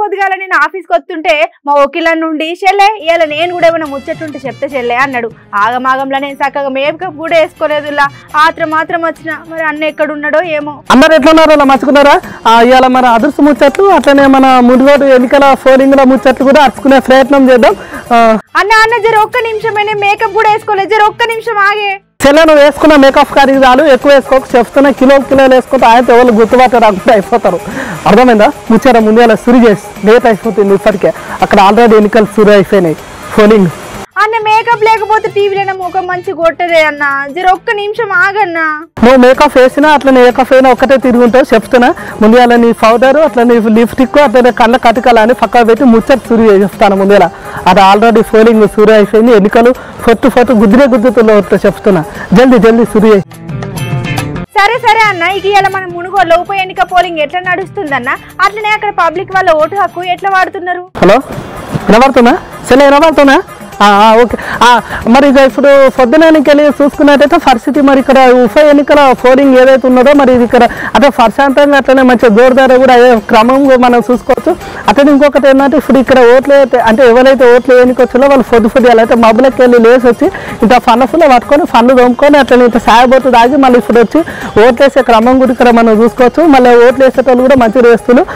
పొద్దుగాల నేను ఆఫీస్కి వస్తుంటే మా వకీల నుండి చెల్లె ఇలా నేను కూడా ఏమైనా ముచ్చట్టుంటే చెప్తే చెల్లె అన్నాడు. ఆగమాగంలో నేను చక్కగా మేకప్ కూడా వేసుకోలేదు. ఇలా మాత్రం వచ్చిన మరి అన్న ఎక్కడున్నాడో ఏమో. అందరు ఎట్లున్నారో అలా మర్చుకున్నారా? ఇవాళ మన అదృష్ట ముచ్చట్లు అట్లనే మన ముడిగోడు ఎన్నికల ఫోలింగ్ లో ముచ్చట్లు కూడా అర్చుకునే ప్రయత్నం చేద్దాం. అన్న జర ఒక్క నిమిషమే, నేను మేకప్ కూడా వేసుకోలేదు, జర ఒక్క నిమిషం ఆగే. చెల్లె నువ్వు వేసుకున్న మేకప్ ఖరీదు చాలు, ఎక్కువ వేసుకోక చెప్తున్నా కిలోలు వేసుకుంటే ఆయన ఎవరు గుర్తుపట్టారు అనుకుంటే అయిపోతారు. అర్థమైందా? ముచ్చారా ముందు అలా సురి చేసి లేట్ అయిపోతుంది. ఇప్పటికే అక్కడ ఆల్రెడీ ఎన్నికలు సురి అయిపోయినాయి ఫోలింగ్. అన్న మేకప్ లేకపోతే టీవీలో ముఖం మంచి కొట్టదే అన్న, జర ఒక్క నిమిషం ఆగన్నా. నువ్వు మేకప్ వేసినా అట్లా మేకప్ అయినా ఒక్కటే తిరుగుంటావు చెప్తున్నా. ముందుగా నీ పౌడర్ అట్లా నీ లిప్స్టిక్ అట్లనే కళ్ళ కటికలని పక్క పెట్టి ముచ్చట సురి చెప్తాను. ముందుగా అది ఆల్రెడీ ఫోలింగ్ సురి అయిపోయింది. ఎన్నికలు ఫొట్టు గుద్దుతుల్లో చెప్తున్నా. జల్దీ సురి. సరే అన్న, ఇక ఇలా మన మునుగోడులో ఉప ఎన్నిక పోలింగ్ ఎట్లా నడుస్తుందన్న, అట్లనే అక్కడ పబ్లిక్ వాళ్ళ ఓటు హక్కు ఎట్లా వాడుతున్నారు? హలో వినబడుతున్నా? చెల్లె వినబడుతున్నా? ఓకే. మరి ఇక ఇప్పుడు పొద్దునానికి వెళ్ళి చూసుకున్నట్టయితే పరిస్థితి మరి ఇక్కడ ఉప ఎన్నికల పోలింగ్ ఏదైతే ఉన్నదో మరి ఇది ఇక్కడ అంటే ప్రశాంతంగా అట్లనే మంచిగా జోరుదారు కూడా అయ్యే క్రమంగా మనం చూసుకోవచ్చు. అట్లనే ఇంకొకటి ఏంటంటే ఇప్పుడు ఇక్కడ ఓట్లు అంటే ఎవరైతే ఓట్లు వేయనికొచ్చారో వాళ్ళు పొద్దు అయితే మబ్బులకి వెళ్ళి లేసి వచ్చి ఇంత ఫన్నులో పట్టుకొని ఫన్ను దొమ్ముకొని అట్లనే ఇంత సాయబోతు దాగి మళ్ళీ ఇప్పుడు వచ్చి ఓట్లు వేసే క్రమం కూడా ఇక్కడ మనం చూసుకోవచ్చు. మళ్ళీ ఓట్లు వేసేటోళ్ళు కూడా మంచిగా వేస్తున్నారు.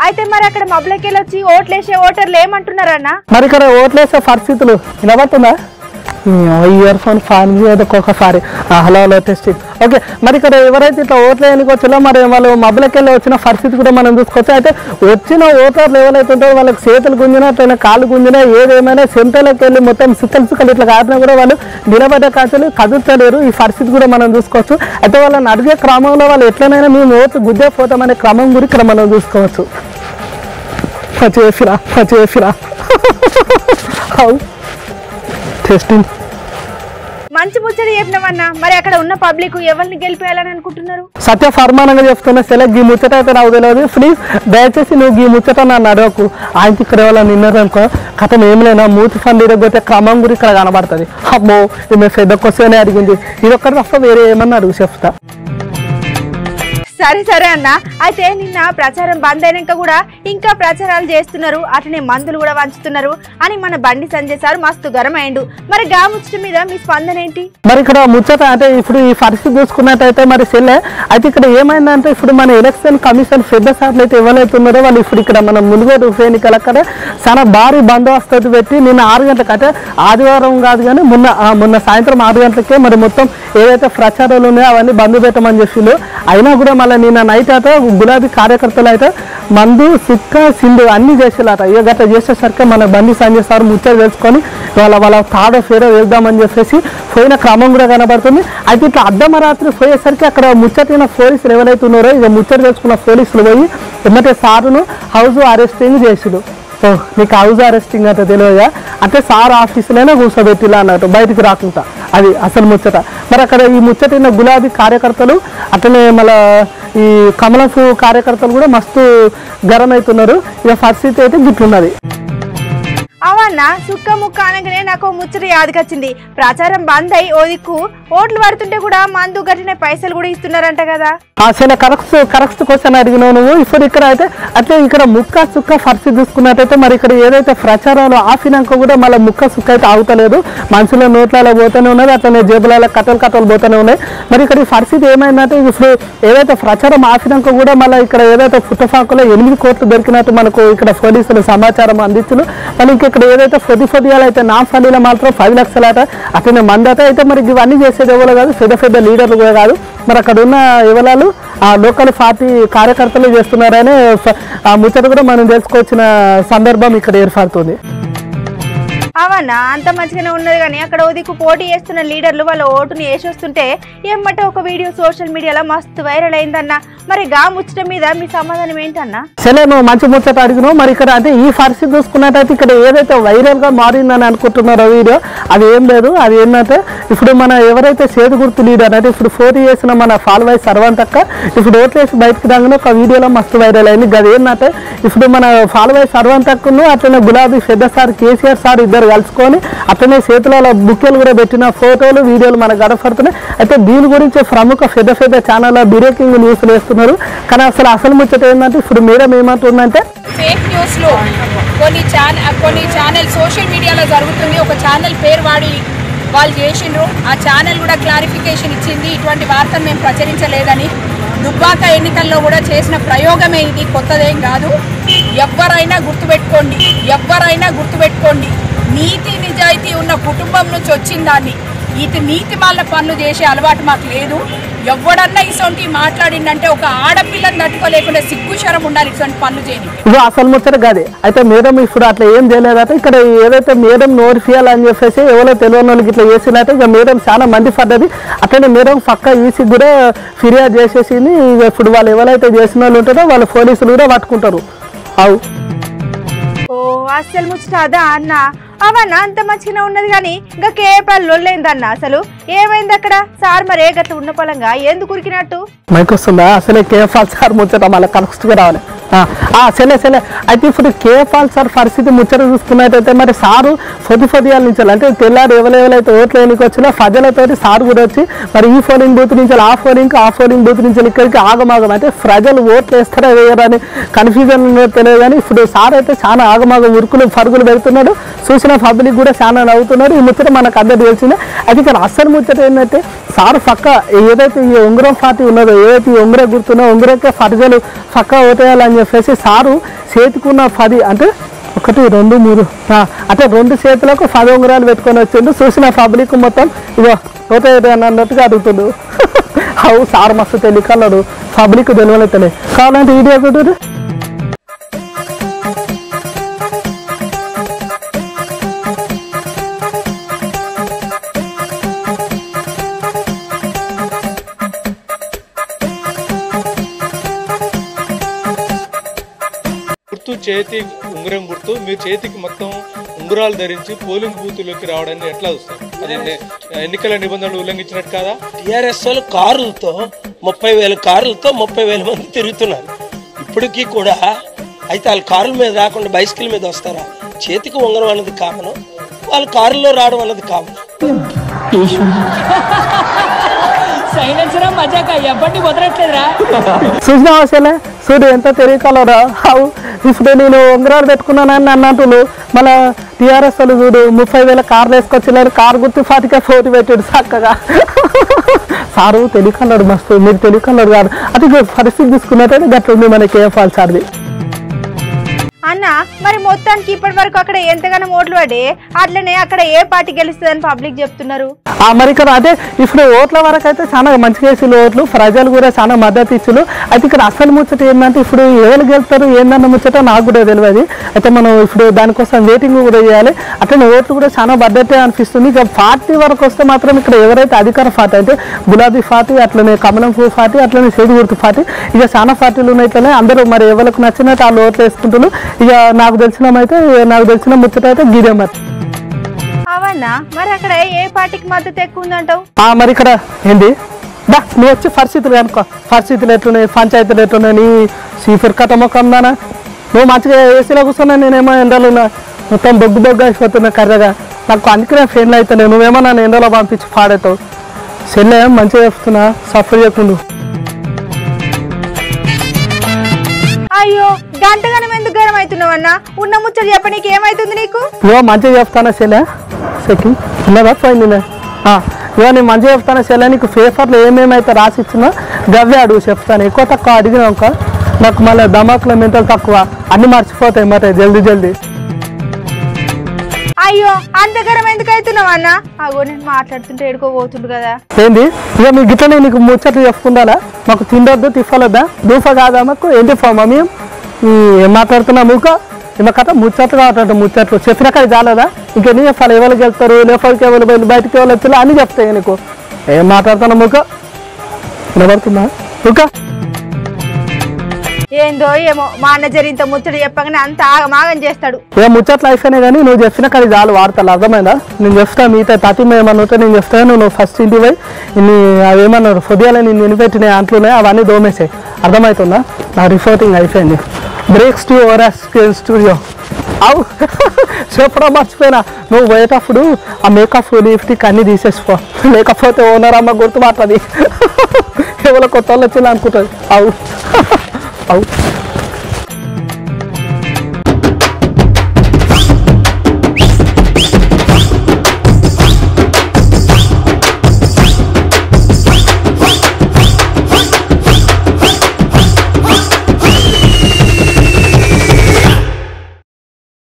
అయితే మరి అక్కడ మబ్బులకెళ్ళి వచ్చి ఓట్లేసే ఓటర్లు ఏమంటున్నారన్న? మరి ఇక్కడ ఓట్లేసే పరిస్థితులు వినబడుతుందా? ఇయర్ ఫోన్ ఫాన్ ఒక్కొక్కసారి హలో టెస్టింగ్. ఓకే, మరి ఇక్కడ ఎవరైతే ఇట్లా ఓట్లు వేయనికొచ్చారో మరి వాళ్ళు మబ్బులకెళ్ళి వచ్చిన పరిస్థితి కూడా మనం చూసుకోవచ్చు. అయితే వచ్చిన ఓటర్లు ఎవరైతే ఉంటారో వాళ్ళకి చేతులు గుంజినా అట్లయినా కాళ్ళు గుంజినా ఏదేమైనా సెంటర్లోకి వెళ్ళి మొత్తం సుక్కలు ఇట్లా కాటినా కూడా వాళ్ళు నిలబడ్డ కాచలు కదులుతలేరు. ఈ పరిస్థితి కూడా మనం చూసుకోవచ్చు. అయితే వాళ్ళని అడిగే క్రమంలో వాళ్ళు ఎట్లనైనా మేము ఓట్లు గుద్దే పోతామనే క్రమం కూడా ఇక్కడ మనం చూసుకోవచ్చు. చేసిరా టెస్టింగ్ మంచి ముచ్చట చెప్పినామన్నా. మరి అక్కడ ఉన్న పబ్లిక్ ఎవరిని గెలిపేయాలని అనుకుంటున్నారు? సత్య ఫర్మానంగా చెప్తున్నా. సెలెక్ట్ ఈ ముచ్చట అయితే నాకు తెలియదు. ప్లీజ్ దయచేసి నువ్వు ఈ ముచ్చట నన్ను అడగకు. ఆయనకి ఇక్కడ ఎవరైనా నిన్నారనుకో కథం ఏం లేనా మూతి ఫండ్ ఇరగొట్టే క్రమం కూడా ఇక్కడ కనబడుతుంది. అమ్మో ఈమె పెద్ద క్వశ్చన్ అడిగింది. ఇది ఒక్కటి తప్ప వేరే ఏమన్నా అడుగు చెప్తా. సరే అన్న, అయితే నిన్న ప్రచారం బంద్ అయినాక కూడా ఇంకా ప్రచారాలు చేస్తున్నారు, అట్లనే మందులు కూడా వంచుతున్నారు అని మన బండి సంజయ్ సార్ మస్తు గరమైండు. మరి గా ముచ్చట మీద మీ స్పందన ఏంటి? మరి ఇక్కడ ముచ్చట అంటే ఇప్పుడు ఈ పరిస్థితి చూసుకున్నట్టయితే మరి చెల్లె అయితే ఇక్కడ ఏమైందంటే ఇప్పుడు మన ఎలక్షన్ కమిషన్ పెద్ద సార్లు అయితే ఎవరైతే ఉన్నారో వాళ్ళు ఇప్పుడు ఇక్కడ మన మునుగోడు ఉప ఎన్నికల అక్కడ చాలా భారీ బందోబస్తు పెట్టి నిన్న 6 గంటలకు అంటే ఆదివారం కాదు కానీ మొన్న సాయంత్రం 6 గంటలకే మరి మొత్తం ఏదైతే ప్రచారాలు ఉన్నాయో అవన్నీ బంద్ పెట్టమని చెప్పిళ్ళు. అయినా కూడా మళ్ళీ నిన్న నైట్ అయితే గులాబీ కార్యకర్తలు అయితే మందు సిక్క సింధు అన్ని చేసేలాట. ఇక గట్ట చేసేసరికి మన బండి సంజయ్ సార్ ముచ్చట తెలుసుకొని వాళ్ళ తాడో ఫేరో వెళ్దామని చెప్పేసి పోయిన క్రమం కూడా కనబడుతుంది. అయితే ఇట్లా అర్ధమరాత్రి పోయేసరికి అక్కడ ముచ్చటిన పోలీసులు ఎవరైతే ఉన్నారో ఇక ముచ్చట తెలుసుకున్న పోలీసులు పోయి ఎమ్మటే సారును హౌస్ అరెస్టింగ్ చేసిడు. నీకు హౌస్ అరెస్టింగ్ అంటే తెలియదా? అంటే సార్ ఆఫీసులోనే కూర్చోబెట్టిలా అన్నట్టు బయటికి రాకుండా. అది అసలు ముచ్చట. మరి అక్కడ ఈ ముచ్చటిన గులాబీ కార్యకర్తలు అట్లనే మళ్ళీ ఈ కమలపు కార్యకర్తలు కూడా మస్తు గరం అవుతున్నారు. ఇక పరిస్థితి అయితే గిట్లున్నది. అవన్న సుక్క ముక్క అనగానే నాకు ముచ్చట యాదకొచ్చింది. ప్రచారం బంద్ అయి ఓ దిక్కు ఓట్లు పడుతుంటే కూడా మందు గట్టిన పైసలు కూడా ఇస్తున్నారంట కదా? అసలు కరెక్ట్ క్వశ్చన్ అడిగినావు నువ్వు. ఇప్పుడు ఇక్కడ అయితే అట్లా ఇక్కడ ముక్క సుక్క పరిస్థితి చూసుకున్నట్టయితే మరి ఇక్కడ ఏదైతే ప్రచారాలు ఆపినాక కూడా మళ్ళీ ముక్క సుక్క అయితే ఆగుతలేదు. మనుషుల నోట్లలో పోతూనే ఉన్నది, అట్లనే జేబులలో కట్టలు పోతూనే ఉన్నాయి. మరి ఇక్కడ ఈ పరిస్థితి ఏమైందంటే ఇప్పుడు ఏదైతే ప్రచారం ఆపినాక కూడా మళ్ళీ ఇక్కడ ఏదైతే పుట్టఫాకులో 8 కోట్లు దొరికినట్టు మనకు ఇక్కడ పోలీసులు సమాచారం అందించు. మళ్ళీ ఇక్కడ ఏదైతే పొద్దుయాలు అయితే నాంపల్లిలో మాత్రం 10 లక్షలట అట్లనే మందట. అయితే మరి ఇవన్నీ చేసేది ఎవరు కాదు, పెద్ద లీడర్లు కూడా కాదు. మరి అక్కడ ఉన్న ఎవరాలు ఆ లోకల్ పార్టీ కార్యకర్తలు చేస్తున్నారని ఆ ముచ్చట కూడా మనం తెలుసుకోవచ్చిన సందర్భం ఇక్కడ ఏర్పడుతుంది. అవన్నా అంత మంచిగానే ఉన్నది కానీ అక్కడ ఓదికు పోటీ చేస్తున్న లీడర్లు వాళ్ళ ఓటుని వేసి వస్తుంటే ఏమంటే ఒక వీడియో సోషల్ మీడియాలో మస్తు వైరల్ అయిందన్న. మరి గా ముచ్చట మీద మీ సమాధానం ఏంటన్నా? సరే నువ్వు మంచి ముచ్చట అడిగినావు. మరి ఇక్కడ అంటే ఈ పరిస్థితి చూసుకున్నట్టయితే ఇక్కడ ఏదైతే వైరల్ గా మారిందని అనుకుంటున్నారో వీడియో అది ఏం లేదు. అది ఏంటంటే ఇప్పుడు మన ఎవరైతే చేదు గుర్తు లీడర్ అంటే ఇప్పుడు 4 చేసిన మన ఫాల్వై సర్వంతక్క ఇప్పుడు ఓట్లేసి బయటకు రాగానే ఒక వీడియోలో మస్తు వైరల్ అయింది. అది ఏంటంటే ఇప్పుడు మన ఫాల్వై సర్వంతక్కను అట్లనే గులాబీ పెద్ద సార్ కేసీఆర్ సార్ ఇద్దరు కలుసుకొని అట్లనే చేతులలో బుక్కెలు కూడా పెట్టిన ఫోటోలు వీడియోలు మనకు గడపడుతున్నాయి. అయితే దీని గురించి ప్రముఖ పెద్ద ఛానల్ బ్రేకింగ్ న్యూస్లు వేస్తున్నారు. కానీ అసలు ముచ్చట ఏంటంటే ఇప్పుడు మేడం ఏమంటుందంటే ఫేక్ న్యూస్లో కొన్ని ఛానల్ సోషల్ మీడియాలో జరుగుతుంది. ఒక ఛానల్ పేరు వాడి వాళ్ళు చేసిండ్రు. ఆ ఛానల్ కూడా క్లారిఫికేషన్ ఇచ్చింది, ఇటువంటి వార్తను మేము ప్రచురించలేదని. దుబ్బాక ఎన్నికల్లో కూడా చేసిన ప్రయోగమే ఇది, కొత్తదేం కాదు. ఎవరైనా గుర్తుపెట్టుకోండి, నీతి నిజాయితీ ఉన్న కుటుంబం నుంచి వచ్చిన దాన్ని నీతి మాల పనులు చేసే అలవాటు మాకు లేదు. ఎవడన్నా ఇటువంటి మాట్లాడిందంటే ఒక ఆడపిల్లని తట్టుకోలేకుండా సిగ్గుశరం ఉండాలి ఇటువంటి పనులు చేయని. ఇది అసలు ముచ్చట కాదు. అయితే మేడం ఇప్పుడు అట్లా ఏం చేయలేదట. ఇక్కడ ఏదైతే మేడం నోటిఫియాలని చెప్పేసి ఎవరో తెలియని వాళ్ళకి ఇట్లా చేసినట్టే ఇక మేడం చాలా మంది పడ్డది. అట్లనే మేడం పక్క ఈసీకి కూడా ఫిర్యాదు చేసేసింది. ఇప్పుడు వాళ్ళు ఎవరైతే చేసిన వాళ్ళు ఉంటారో వాళ్ళు పోలీసులు కూడా పట్టుకుంటారు. అవు అసలు ముచ్చట అదా అన్న? అవన్న అంత మంచిగానే ఉన్నది కానీ ఇంకా కేపాలు లొల్లైందన్న. అసలు ఏమైంది అక్కడ? సార్ మరి ఏ గట్ల ఉన్న పొలంగా ఎందుకు ఉరికినట్టు? మైక్ వస్తుందా? అసలే కేపాల్ సార్ ముచ్చట మళ్ళీ కరెక్ట్గా రావాలి. సరే అయితే ఇప్పుడు కేపాల్ సార్ పరిస్థితి ముచ్చట చూసుకున్నట్టయితే మరి సారు పొద్దుయాల నుంచి అంటే తెల్లారు ఎవరైతే ఓట్లు ఎన్నిక వచ్చినా ప్రజలతోటి సార్ కూడా వచ్చి మరి ఈ పోలింగ్ బూత్ నుంచి ఆ పోలింగ్ బూత్ నుంచి ఇక్కడికి ఆగమాగం అంటే ప్రజలు ఓట్లు వేస్తారా వేయరని కన్ఫ్యూజన్ తెలియదు. కానీ ఇప్పుడు సార్ అయితే చాలా ఆగమాగం ఉరుకులు పరుగులు పెడుతున్నాడు. చూసిన పబ్లిక్ కూడా చాలా నవ్వుతున్నారు. ఈ ముచ్చట మనకు అందరు తెలిసిందే. అది ఇక్కడ అస్సలు ముచ్చట ఏంటంటే సారు పక్క ఏదైతే ఈ ఉంగరం పార్టీ ఉన్నదో ఏదైతే ఈ ఉంగరం గుర్తున్నో ఉంగరంకే ప్రజలు పక్క ఓటేయాలని చెప్పేసి సారు చేతికున్న 10 అంటే 1 2 3 అంటే 2 చేతులకు 10 ఉంగరాలు పెట్టుకొని వచ్చిండు. చూసిన పబ్లిక్ మొత్తం ఇగో ఓటేయాలని అన్నట్టుగా అడుగుతుండు. అవు సార్ మస్తు తెలియకన్నాడు, పబ్లిక్ తెలియలేదు. కావాలంటే వీడియో పెట్టారు. చేతి ఉంగరం గుర్తు మీరు చేతికి మొత్తం ఉంగరాలు ధరించి పోలింగ్ బూత్లోకి రావడాన్ని ఎట్లా చూస్తారు? అది ఎన్నికల నిబంధనలు ఉల్లంఘించినట్టు కాదా? టీఆర్ఎస్ వాళ్ళు కారులతో 30,000 కారులతో 30,000 మంది తిరుగుతున్నారు ఇప్పటికీ కూడా. అయితే వాళ్ళు కారుల మీద రాకుండా బైసికల్ మీద వస్తారా? చేతికి ఉంగరం అన్నది కామను, వాళ్ళు కారులో రావడం అన్నది కామను. చూసిన అవసరలే చూడు ఎంత తెలియకలరా. ఇప్పుడు నేను ఉంగరాలు పెట్టుకున్నానని అన్నట్టు మళ్ళీ టీఆర్ఎస్ వాళ్ళు చూడు 30,000 కార్లు వేసుకొచ్చి కారు గుర్తు 40కే పోటీ పెట్టాడు చక్కగా. సారు తెలియకన్నాడు మస్తు, మీరు తెలియకన్నాడు కాదు. అది పరిస్థితి తీసుకున్నట్టు గట్లుంది మనకి ఏం ఫాల్ సార్ది అన్న. మరి మొత్తానికి ఇప్పటి వరకు అక్కడ ఎంతగానో ఓట్లు పడి అట్లనే అక్కడ ఏ పార్టీ గెలుస్తుందని పబ్లిక్ చెప్తున్నారు. మరి ఇక్కడ అంటే ఇప్పుడు ఓట్ల వరకు అయితే చాలా మంచి కేసులు ఓట్లు ప్రజలు కూడా చాలా మద్దతు ఇచ్చులు. అయితే ఇక్కడ అసలు ముచ్చట ఏంటంటే ఇప్పుడు ఎవరు గెలుస్తారు ఏందన్న ముచ్చట నాకు కూడా తెలియదు. అయితే మనం ఇప్పుడు దానికోసం వెయిటింగ్ కూడా చేయాలి. అట్లనే ఓట్లు కూడా చాలా మద్దతే అనిపిస్తుంది. ఇక పార్టీ వరకు వస్తే మాత్రం ఇక్కడ ఎవరైతే అధికార పార్టీ అంటే గులాబీ పార్టీ, అట్లనే కమలం పువ్వు పార్టీ, అట్లనే చేతి గుర్తు పార్టీ, ఇక చాలా పార్టీలు ఉన్నట్లనే అందరూ మరి ఎవరికి నచ్చినట్టు వాళ్ళు ఓట్లు వేసుకుంటున్నారు. ఇక నాకు తెలిసిన ముచ్చట అయితే గిరే మరి. అవన్నా మరి అక్కడ ఏ పార్టీకి మద్దతు ఎక్కువ ఉందంటావు? మరి ఇక్కడ ఏంటి నువ్వు వచ్చి పరిస్థితులు అనుకో, పరిస్థితులు ఎట్లున్నాయి, పంచాయతీలు ఎట్లున్నాయి, నీ సీఫర్ కథ మొక్కం దానా. నువ్వు మంచిగా ఏసీలో కూర్చున్నా, నేనేమో ఎండలు ఉన్నా, మొత్తం బొగ్గు అయిపోతున్నా కర్రగా. నాకు అందుకనే ఫెయిల్ అవుతాను. నువ్వేమో నన్ను ఎండలో పంపించి పాడవుతావు. సెల్లే మంచిగా చెప్తున్నా, సఫర్ చేయకుండా. అయ్యో గంటగానే ఎందుకు గరం అవుతున్నావు అన్న? ఉన్న ముచ్చట చెప్ప, నీకు ఏమైతుంది? నీకు ఇవో మంచిగా చెప్తానా సెల్లే సెకి ఉన్నదా పోయింది. ఇవో నేను మంచిగా చెప్తానా సెల్లే. నీకు పేపర్లో ఏమేమైతే రాసి ఇచ్చినా గవ్వే అడుగు చెప్తాను. ఎక్కువ తక్కువ అడిగినాక నాకు మళ్ళీ దమాకులో మెంటల్ తక్కువ, అన్ని మర్చిపోతాయి మరి జల్దీ. అయ్యో అంత గరం ఎందుకు అవుతున్నావు అన్న? అగో నేను మాట్లాడుతుంటే ఎడుకోబోతుండు కదా. ఏంది ఇక మీ గిట్లనే నీకు ముచ్చట్లు చెప్పుకుందా? మాకు తిండొద్దు తిప్పలొద్దా? దూఫ కాదా మాకు? ఏంటి మమ్మీ ఏం మాట్లాడుతున్నా మూక ఈమె కథ ముచ్చట్లు కావట. ముచ్చట్లు చెప్పినాక అది చాలదా? ఇంకెన్ని చెప్పాలి? ఎవరికి వెళ్తారు, లోపలికి ఎవరు బయటికి ఎవరు వచ్చి అన్ని చెప్తాయి నీకు. ఏం మాట్లాడుతున్నా మూక నిలబడుతున్నా మూక? ఏందో ఏమో మా అన్న జరిగినంత ముచ్చడి చెప్పగానే అంత ఆగమాగం చేస్తాడు. ఏ ముచ్చట్లు అయిపోయినాయి కానీ నువ్వు చెప్పిన కానీ చాలు వార్తలు అర్థమైందా? నేను చెప్తాను మిగతా తతి ఏమన్నా ఉంటే నేను చెప్తాను. నువ్వు ఫస్ట్ ఇంటికి పోయి ఇన్ని అవేమన్నారు పొద్దుగాల నేను వినిపెట్టిన అంట్లున్నాయి అవన్నీ దోమేసాయి. అర్థమవుతుందా? నా రిపోర్టింగ్ అయిపోయింది. Breaks to over studio. అవు చెప్పడం మర్చిపోయినా, నువ్వు పోయేటప్పుడు ఆ మేకప్ లిప్టిక్ అన్నీ తీసేసిపో, లేకపోతే ఓనర్ అమ్మ గుర్తుపడుతుంది. ఎవరో కొత్త వాళ్ళు వచ్చింది అనుకుంటుంది. అవు అవు